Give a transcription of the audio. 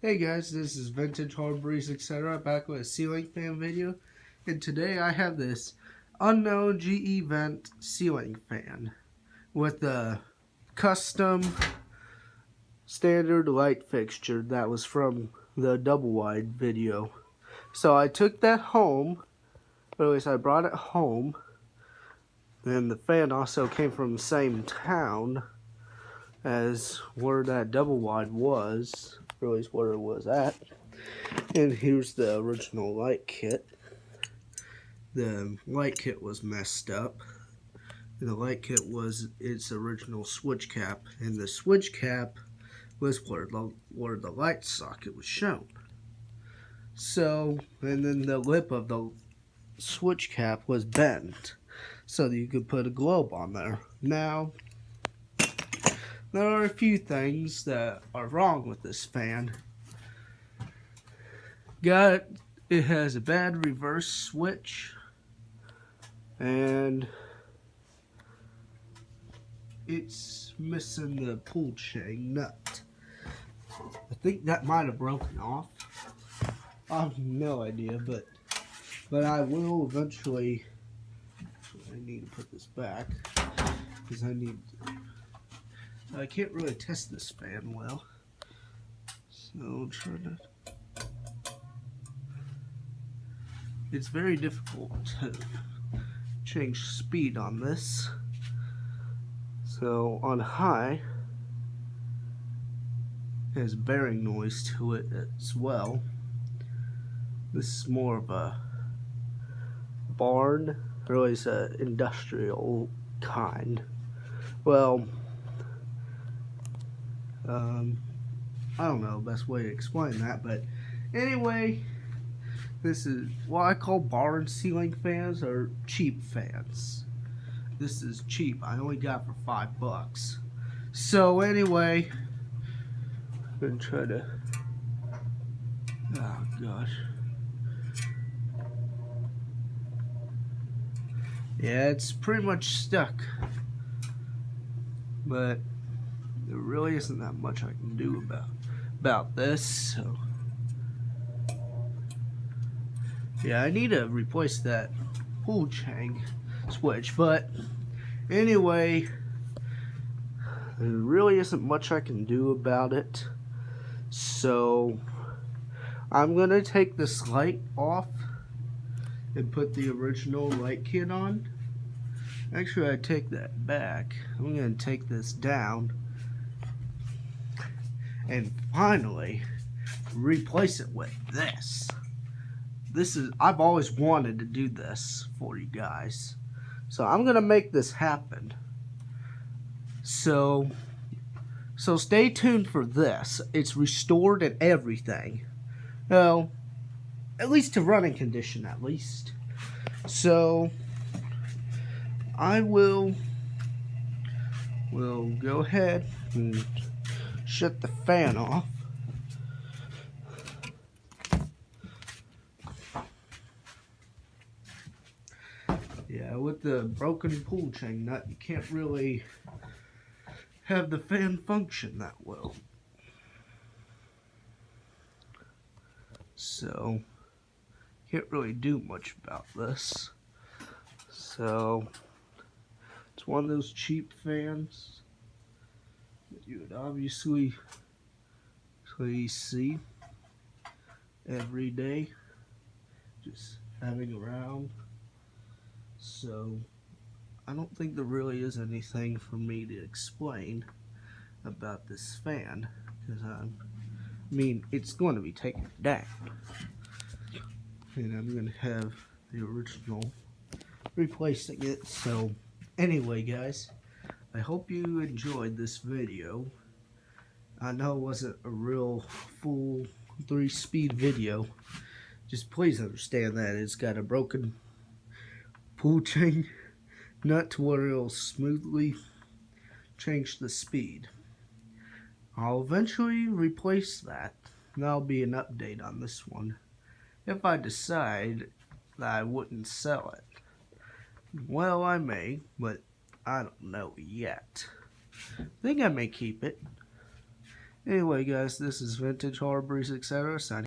Hey guys, this is Vintage Hardbreeze etc. back with a ceiling fan video, and today I have this unknown GE vent ceiling fan with a custom standard light fixture that was from the double wide video. So I took that home, or at least I brought it home, and the fan also came from the same town as where that double wide was, or at least where it was at. And here's the original light kit. The light kit was messed up. The light kit was its original switch cap, and the switch cap was where the light socket was shown. So, and then the lip of the switch cap was bent so that you could put a globe on there. Now, there are a few things that are wrong with this fan. It has a bad reverse switch, and it's missing the pull chain nut. I think that might have broken off. I have no idea, but I will eventually. I need to put this back because I can't really test this fan well. So I'm trying to. It's very difficult to change speed on this. So on high, it has bearing noise to it as well. This is more of a barn, or at least an industrial kind. Well, I don't know the best way to explain that, but anyway, this is what I call barn ceiling fans, or cheap fans. This is cheap. I only got it for $5. So anyway, I'm gonna try to. Oh gosh. Yeah, it's pretty much stuck. But there really isn't that much I can do about this. So yeah, I need to replace that pull chain switch. But anyway, there really isn't much I can do about it. So I'm gonna take this light off and put the original light kit on. Actually, I take that back. I'm gonna take this down and finally replace it with this. I've always wanted to do this for you guys, so I'm gonna make this happen. So stay tuned for this. It's restored and everything. Well, at least to running condition, at least. So I will go ahead and shut the fan off. Yeah, with the broken pull chain nut, you can't really have the fan function that well. So, can't really do much about this. So, it's one of those cheap fans that you would obviously see every day, just having around. So I don't think there really is anything for me to explain about this fan, because I mean, it's going to be taken down, and I'm going to have the original replacing it. So anyway, guys, I hope you enjoyed this video. I know it wasn't a real full 3-speed video. Just please understand that it's got a broken pull chain nut to where it'll smoothly change the speed. I'll eventually replace that. That'll be an update on this one, if I decide that I wouldn't sell it. Well, I may, but I don't know yet. I think I may keep it. Anyway, guys, this is Vintage Horror Breeze, etc. signing